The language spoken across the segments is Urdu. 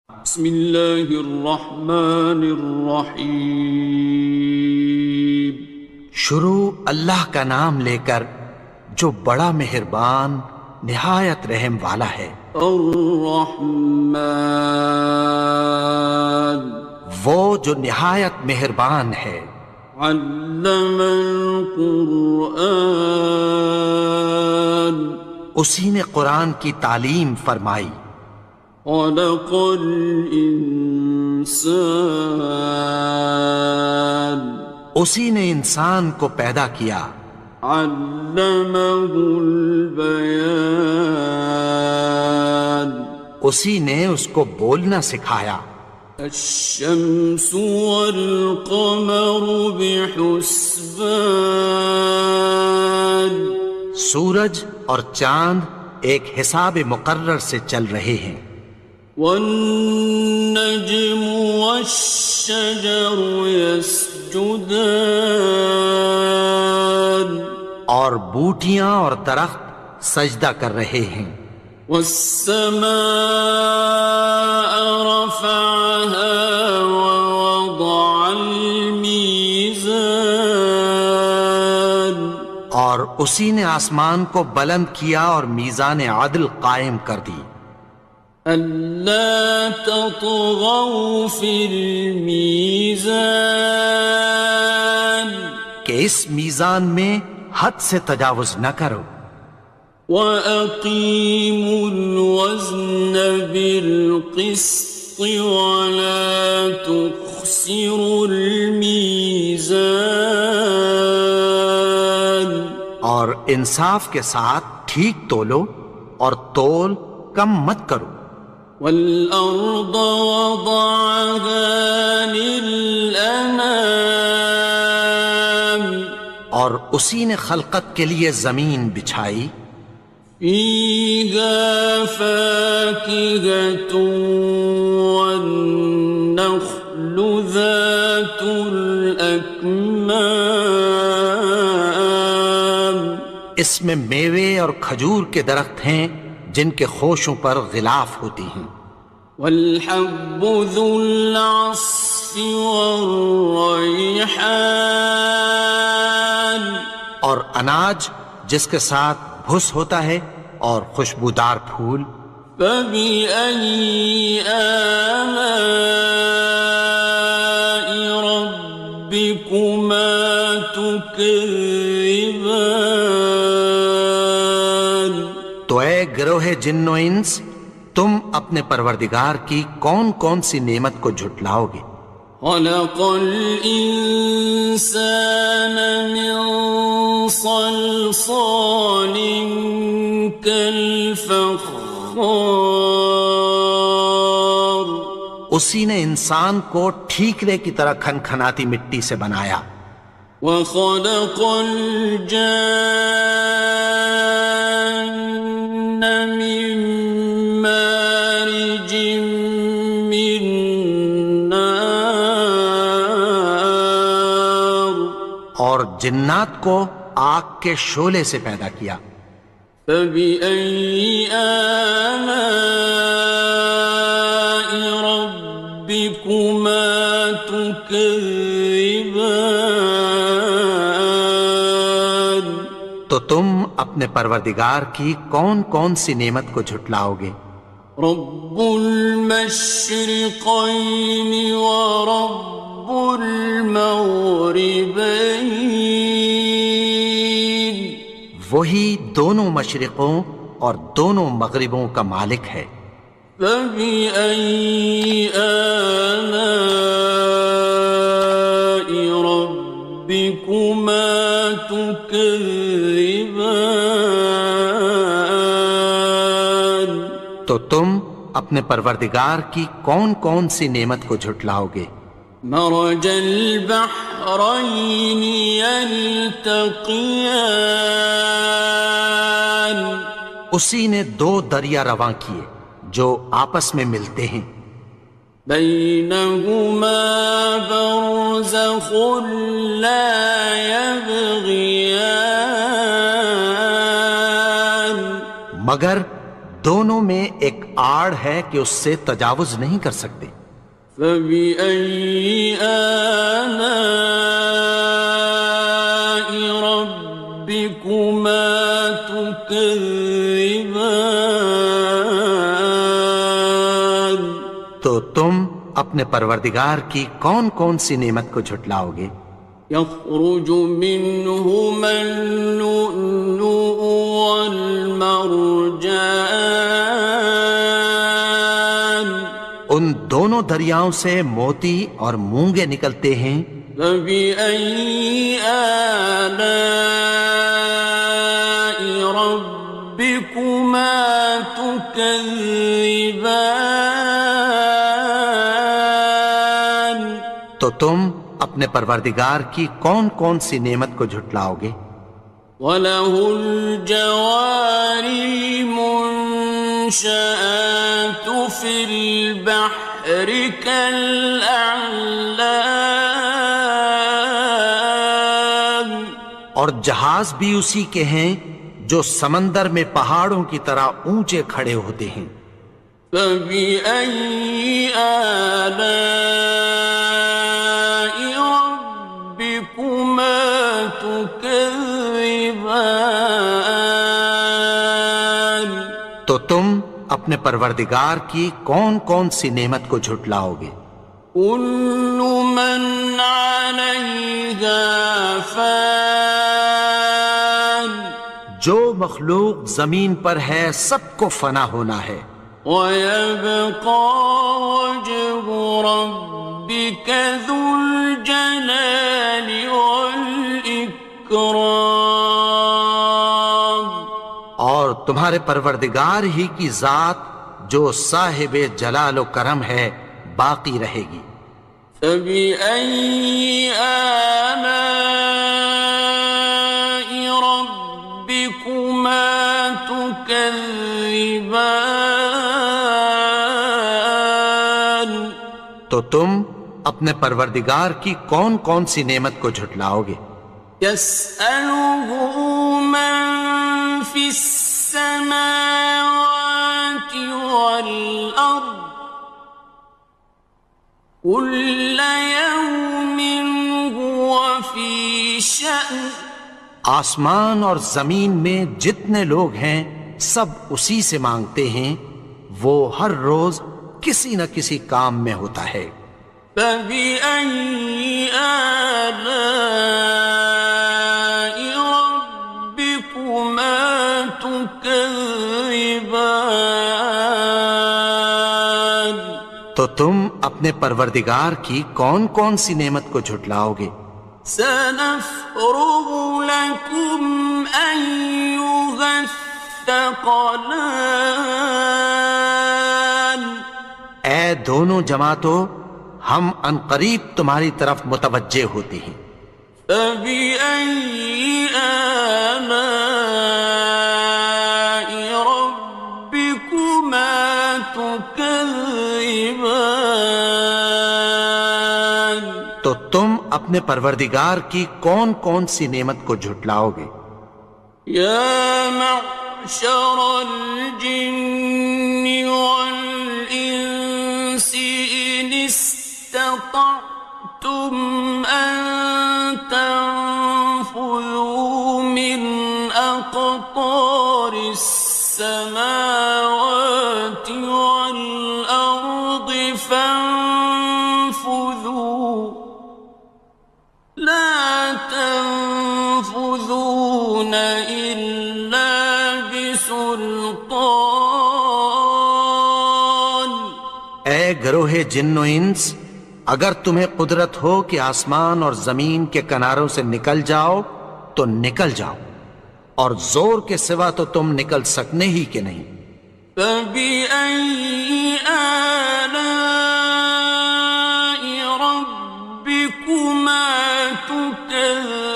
بسم اللہ الرحمن الرحیم۔ شروع اللہ کا نام لے کر جو بڑا مہربان نہایت رحم والا ہے۔ الرحمن، وہ جو نہایت مہربان ہے۔ علم القرآن، اسی نے قرآن کی تعلیم فرمائی۔ خلق الانسان، اسی نے انسان کو پیدا کیا۔ علمہ البیان، اسی نے اس کو بولنا سکھایا۔ الشمس والقمر بحسبان، سورج اور چاند ایک حساب مقرر سے چل رہے ہیں۔ والنجم والشجر يسجدان، اور بوٹیاں اور درخت سجدہ کر رہے ہیں۔ والسماء رفعها ووضع الميزان، اور اسی نے آسمان کو بلند کیا اور میزان عدل قائم کر دی۔ ألا تطغوا في الميزان، کہ اس میزان میں حد سے تجاوز نہ کرو۔ وَأَقِيمُوا الْوَزْنَ بِالْقِسْطِ وَلَا تُخْسِرُوا الْمِيزَانَ، اور انصاف کے ساتھ ٹھیک تولو اور تول کم مت کرو۔ وَالْأَرْضَ وَضَعَهَا لِلْأَنَامِ، اور اسی نے خلقت کے لیے زمین بچھائی۔ فِيهَا فَاكِهَةٌ وَالنَّخْلُ ذَاتُ الْأَكْمَامِ، اس میں میوے اور کھجور کے درخت ہیں جن کے خوشوں پر غلاف ہوتی ہیں۔ وَالْحَبُّ ذُو الْعَصْفِ وَالرَّيْحَانِ، اور اناج جس کے ساتھ بھس ہوتا ہے اور خوشبودار پھول۔ فَبِأَيِّ آلَاءِ رَبِّكُمَا تُكَذِّبَانِ، تو اے گروہ جن و انس، تم اپنے پروردگار کی کون کون سی نعمت کو جھٹلاؤ گے؟ خَلَقَ الْإِنسَانَ مِنْ صَلْصَالٍ كَالْفَخَّارِ، اسی نے انسان کو ٹھیکرے کی طرح کھنکھناتی مٹی سے بنایا۔ وَخَلَقَ الْجَانَّ مِن مَّارِجٍ مِّن نَّارٍ، اور جنات کو آگ کے شعلے سے پیدا کیا۔ فَبِأَيِّ آلَاءِ رَبِّكُمَا تُكَذِّبَانِ، تو تم اپنے پروردگار کی کون کون سی نعمت کو جھٹلاؤ گے؟ رب المشرقين ورب المغربين، وہی دونوں مشرقوں اور دونوں مغربوں کا مالک ہے۔ فبأي آلاء ربكما تكذبان، تو تم اپنے پروردگار کی کون کون سی نعمت کو جھٹلاؤ گے؟ مرج البحرين يلتقيان، اسی نے دو دریا رواں کیے جو آپس میں ملتے ہیں۔ بينهما برزخ لا يبغيان، مگر دونوں میں ایک آڑ ہے کہ اس سے تجاوز نہیں کر سکتے. فبأي آلاء ربكما تكذبان تو تم اپنے پروردگار کی کون کون سی نعمت کو جھٹلاؤ گے؟ يخرج منهما اللؤلؤ والمرجان ان دونوں دریاؤں سے موتی اور مونگے نکلتے ہیں. فبأي آلاء ربكما تكذبان تو تم اپنے پروردگار کی کون کون سی نعمت کو جھٹلاؤ گے؟ وَلَهُ الْجَوَارِ الْمُنشَآتُ فِي الْبَحْرِ كَالْأَعْلَامِ اور جہاز بھی اسی کے ہیں جو سمندر میں پہاڑوں کی طرح اونچے کھڑے ہوتے ہیں. فَبِأَيِّ آلَاءِ رَبِّكُمَا تُكَذِّبَانِ تو تم اپنے پروردگار کی کون کون سی نعمت کو جھٹلاؤ گے؟ كُلُّ مَنْ عَلَيْهَا فَانٍ جو مخلوق زمین پر ہے سب کو فنا ہونا ہے. وَيَبْقَى وَجْهُ رَبِّكَ ذُو الْجَلَالِ وَالْإِكْرَامِ اور تمہارے پروردگار ہی کی ذات جو صاحب جلال و کرم ہے باقی رہے گی. فَبِأَيِّ آلَاءِ رَبِّكُمَا تُكَذِّبَانِ تو تم اپنے پروردگار کی کون کون سی نعمت کو جھٹلاؤ گے؟ يَسْأَلُهُ مَن فِي السَّمَاوَاتِ وَالْأَرْضِ كُلَّ يَوْمٍ هُوَ فِي شَأْنٍ آسمان اور زمین میں جتنے لوگ ہیں سب اسی سے مانگتے ہیں، وہ ہر روز کسی نہ کسی کام میں ہوتا ہے. فَبِأَيِّ آلَاءِ رَبِّكُمَا تُكَذِّبَانِ تو تم اپنے پروردگار کی کون کون سی نعمت کو جھٹلاؤ گے؟ سَنَفْرُغُ لَكُمْ أَيُّهَ الثَّقَلَانِ اے دونوں جماعتوں، ہم عنقریب تمہاری طرف متوجہ ہوتے ہیں. فَبِأَيِّ آلَاءِ رَبِّكُمَا تُكَذِّبَانِ تو تم اپنے پروردگار کی کون کون سی نعمت کو جھٹلاؤ گے؟ يَا مَعْشَرَ الْجِنِّ وَالْإِنسِ إِنِ اسْتَطَعْتُمْ أَن تَنفُذُوا مِنْ أَقْطَارِ السَّمَاوَاتِ وَالْأَرْضِ فَانفُذُوا لَا تَنفُذُونَ إِلَّا بِسُلْطَانٍ اے گروہ جن و انس، اگر تمہیں قدرت ہو کہ آسمان اور زمین کے کناروں سے نکل جاؤ تو نکل جاؤ، اور زور کے سوا تو تم نکل سکنے ہی کہ نہیں. فَبِأَيِّ آلَاءِ رَبِّكُمَا تُكَذِّبَانِ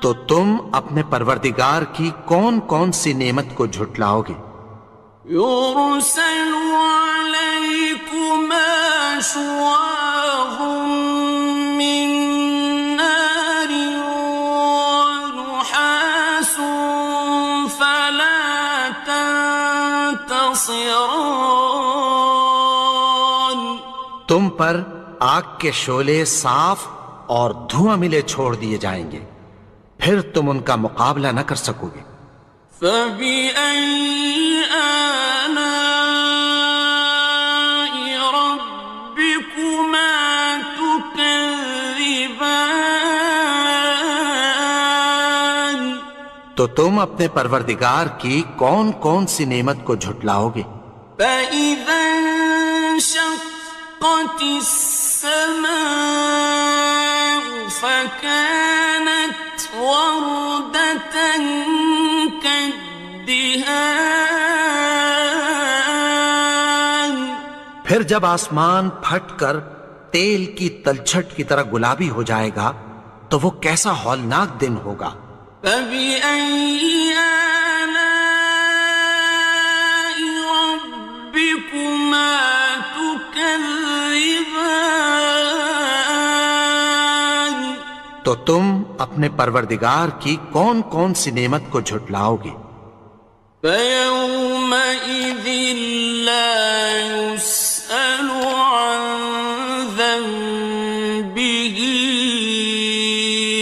تو تم اپنے پروردگار کی کون کون سی نعمت کو جھٹلاؤ گے؟ يُرْسَلُ عَلَيْكُمَا شُوَاظٌ مِّن نَّارٍ وَنُحَاسٌ تنتصران تم پر آگ کے شعلے صاف اور دھواں ملے چھوڑ دیے جائیں گے، پھر تم ان کا مقابلہ نہ کر سکو گے۔ فبأي آلاء ربكما تكذبان تو تم اپنے پروردگار کی کون کون سی نعمت کو جھٹلاؤ گے؟ فإذا انشقت السماء فكانت وردة كالدهان پھر جب آسمان پھٹ کر تیل کی تلچھٹ کی طرح گلابی ہو جائے گا تو وہ کیسا ہولناک دن ہوگا۔ فبأي آلاء ربكما تكذبان تو تم اپنے پروردگار کی کون کون سی نعمت کو جھٹلاؤ گے؟ فيومئذ لا يسأل عن ذنبه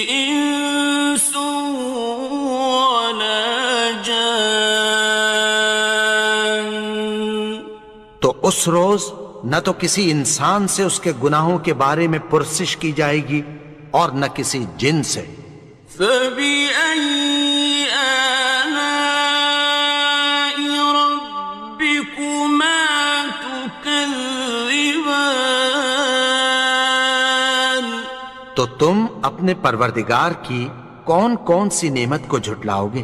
إنس ولا جان تو اس روز نہ تو کسی انسان سے اس کے گناہوں کے بارے میں پرسش کی جائے گی اور نہ کسی جن سے۔ فبأي آلاء ربكما تكذبان تو تم اپنے پروردگار کی کون کون سی نعمت کو جھٹلاؤ گے؟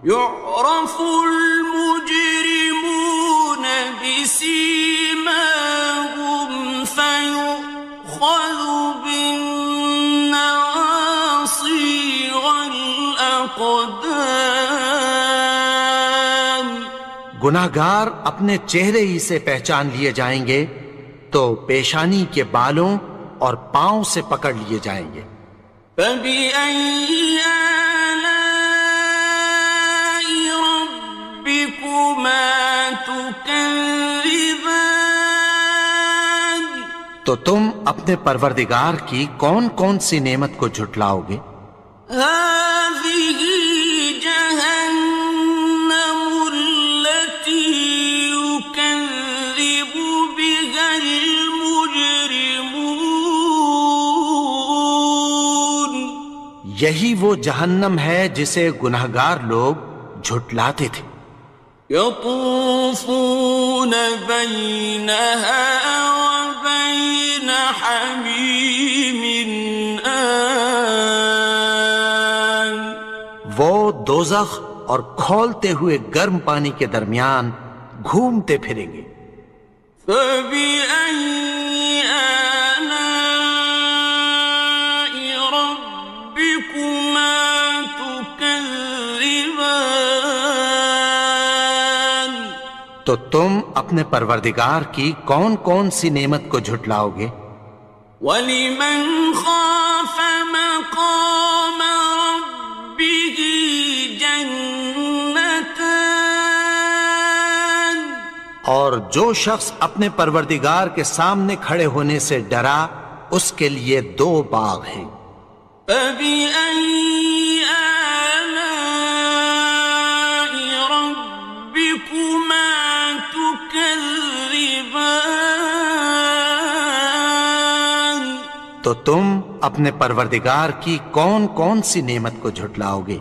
يعرف المجرمون بسيماهم فيؤخذ بالنواصي والأقدام گناہگار اپنے چہرے ہی سے پہچان لیے جائیں گے تو پیشانی کے بالوں اور پاؤں سے پکڑ لیے جائیں گے۔ فبأي آلاء ربكما تكذبان تو تم اپنے پروردگار کی کون کون سی نعمت کو جھٹلاؤ گے؟ هذه جهنم التي يكذب بها المجرمون یہی وہ جہنم ہے جسے گناہگار لوگ جھٹلاتے تھے۔ يطوفون بينها وبين حميم آن وہ دوزخ اور کھولتے ہوئے گرم پانی کے درمیان گھومتے پھریں گے۔ فبأي آلاء ربكما تكذبان تو تم اپنے پروردگار کی کون کون سی نعمت کو جھٹلاؤ گے؟ وَلِمَنْ خَافَ مَقَامَ رَبِّهِ جَنَّتَانِ اور جو شخص اپنے پروردگار کے سامنے کھڑے ہونے سے ڈرا اس کے لیے دو باغ ہیں۔ فَبِأَيِّ آلَاءِ رَبِّكُمَا تُكَذِّبَانِ تو تم اپنے پروردگار کی کون کون سی نعمت کو جھٹلاؤ گے؟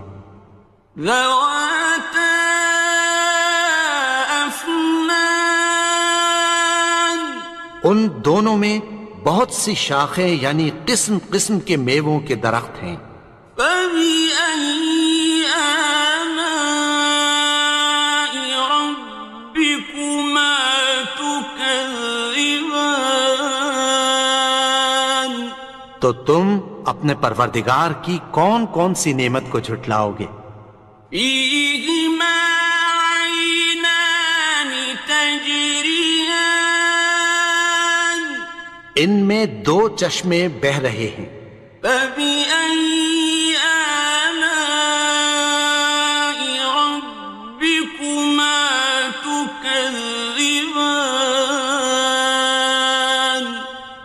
ذَوَاتَا أَفْنَانٍ ان دونوں میں بہت سی شاخیں یعنی قسم قسم کے میووں کے درخت ہیں۔ فَبِأَيِّ آلَاءِ رَبِّكُمَا تُكَذِّبَانِ تو تم اپنے پروردگار کی کون کون سی نعمت کو جھٹلاؤ گے؟ فِيهِمَا عَيْنَانِ تَجْرِيَانِ ان میں دو چشمے بہہ رہے ہیں۔ فَبِأَيِّ آلَاءِ رَبِّكُمَا تُكَذِّبَانِ تكذبان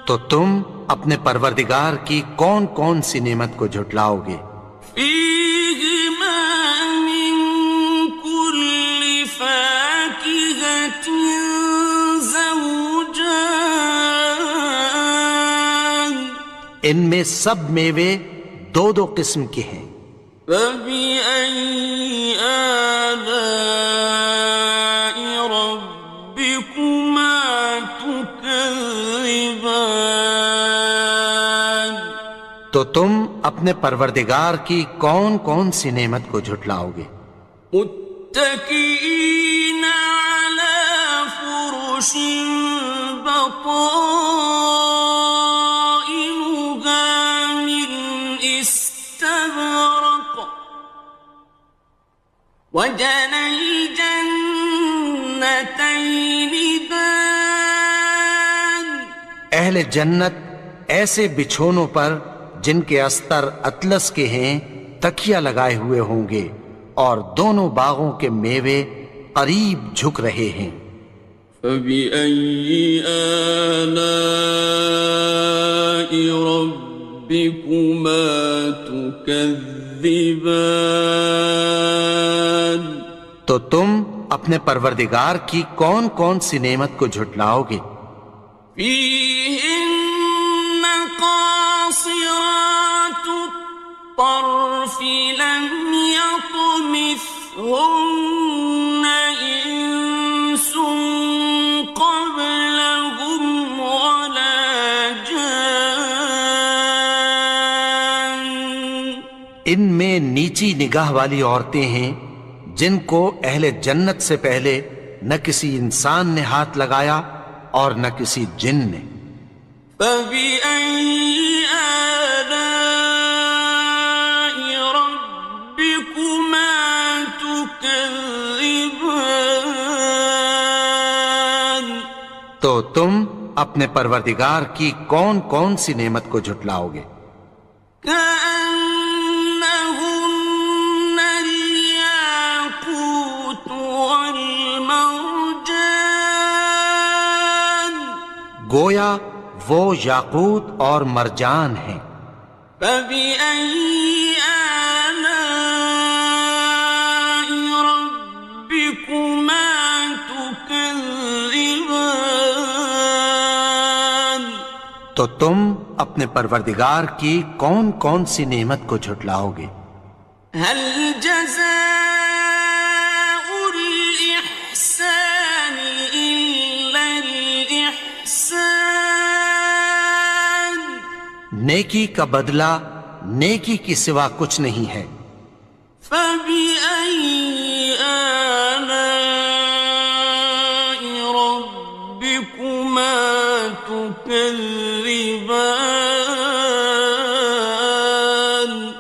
تو تم اپنے پروردگار کی کون کون سی نعمت کو جھٹلاؤ گے؟ فيهما من كل فاكهة زوجان ان میں سب میوے دو دو قسم کے ہیں۔ فبأي آلاء ربكما تكذبان تو تم اپنے پروردگار کی کون کون سی نعمت کو جھٹلاؤ گے؟ متكئين على فرش بطائنها من استبرق وجنى الجنتين دان اہل جنت ایسے بچھونوں پر جن کے استر اطلس کے ہیں تکیہ لگائے ہوئے ہوں گے اور دونوں باغوں کے میوے قریب جھک رہے ہیں۔ فبأي آلاء ربكما تكذبان تو تم اپنے پروردگار کی کون کون سی نعمت کو جھٹلاؤ گے؟ فيهن قاصرات الطرف لم يطمثهن إنس قبلهم ولا جان ان میں نیچی نگاہ والی عورتیں ہیں جن کو اہل جنت سے پہلے نہ کسی انسان نے ہاتھ لگایا اور نہ کسی جن نے۔ فبأي آلاء ربكما تكذبان تو تم اپنے پروردگار کی کون کون سی نعمت کو جھٹلاؤ گے؟ كأنهن الياقوت والمرجان گویا وہ یاقوت اور مرجان ہیں۔ فبأي آلاء ربكما تكذبان تو تم اپنے پروردگار کی کون کون سی نعمت کو جھٹلاؤ گے؟ هل جزاء الإحسان إلا الإحسان نیکی کا بدلہ نیکی کی سوا کچھ نہیں ہے۔ فبأي آلاء ربكما تكذبان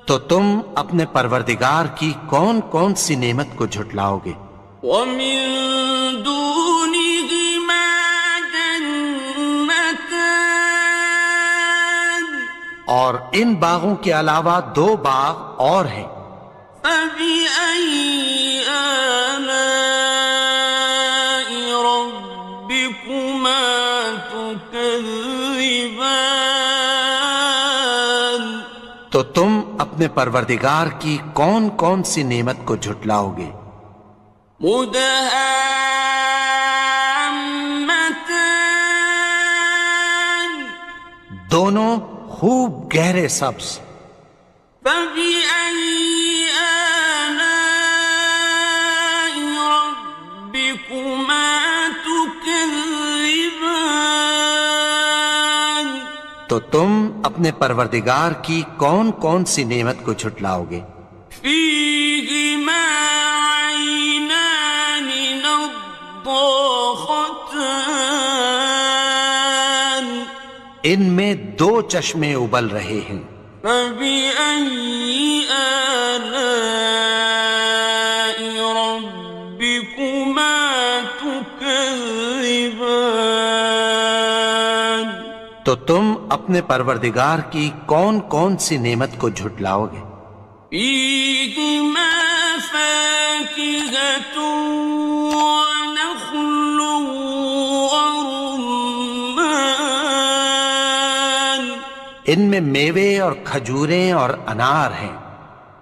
تو تم اپنے پروردگار کی کون کون سی نعمت کو جھٹلاؤ گے؟ ومن دونهما جنتان اور ان باغوں کے علاوہ دو باغ اور ہیں۔ فبأي آلاء ربكما تكذبان تو تم اپنے پروردگار کی کون کون سی نعمت کو جھٹلاؤ گے؟ مدهامتان دونوں خوب گہرے سبز۔ فبأي آلاء ربكما تكذبان تو تم اپنے پروردگار کی کون کون سی نعمت کو جھٹلاؤ گے؟ فيهما عينان نضاختان ان میں دو چشمے ابل رہے ہیں۔ فبأي آلاء ربكما تكذبان تو تم اپنے پروردگار کی کون کون سی نعمت کو جھٹلاؤ گے؟ فيهما فاكهة ونخل ان میں میوے اور کھجوریں اور انار ہیں۔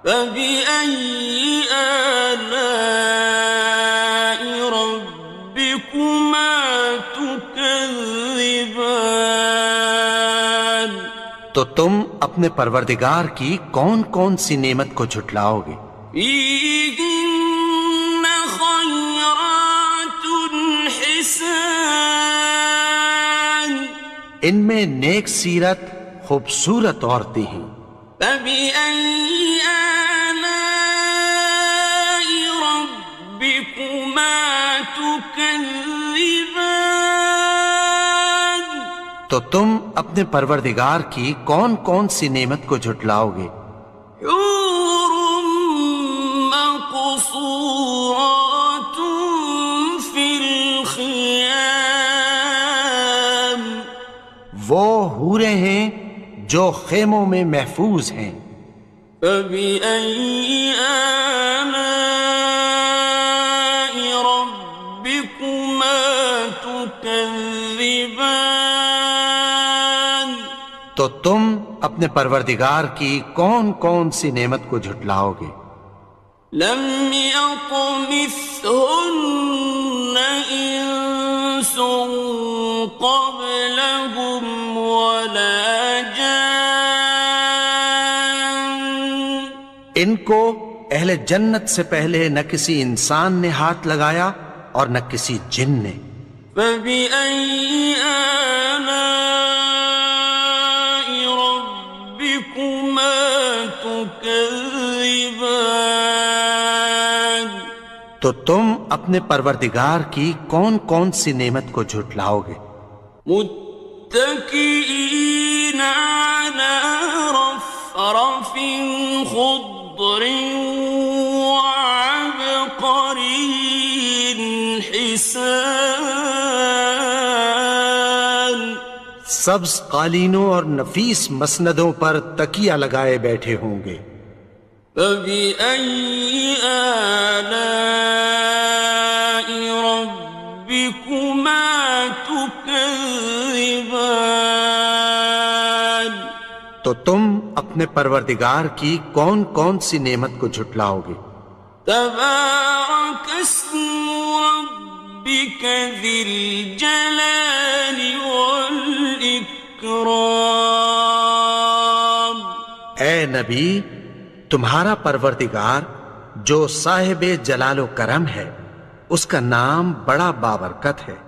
فبأي آلاء ربكما تكذبان؟ تو تم اپنے پروردگار کی کون کون سی نعمت کو جھٹلاؤ گے؟ فيهن خيرات حسان، ان میں نیک سیرت خوبصورت عورتیں ہیں۔ فبأي آلاء ربكما تكذبان؟ تو تم اپنے پروردگار کی کون کون سی نعمت کو جھٹلاؤ گے؟ حور مقصورات في الخيام، وہ حوریں ہیں جو خیموں میں محفوظ ہیں۔ فبأي آلاء ربكما تكذبان؟ تو تم اپنے پروردگار کی کون کون سی نعمت کو جھٹلاؤ گے؟ لم يطمثهن إنس قبلهم ولا جان، ان کو اہل جنت سے پہلے نہ کسی انسان نے ہاتھ لگایا اور نہ کسی جن نے۔ فبأي آلاء ربكما تكذبان؟ تو تم اپنے پروردگار کی کون کون سی نعمت کو جھٹلاؤ گے؟ متكئين على رفرف خضر وعبقري حسان، سبز قالینوں اور نفیس مسندوں پر تکیہ لگائے بیٹھے ہوں گے۔ فبأي آلاء ربكما تكذبان؟ تو تم اپنے پروردگار کی کون کون سی نعمت کو جھٹلاؤ گے؟ تبارك اسم ربك ذي الجلال والإكرام۔ اے نبی، تمہارا پروردگار جو صاحب جلال و کرم ہے، اس کا نام بڑا بابرکت ہے۔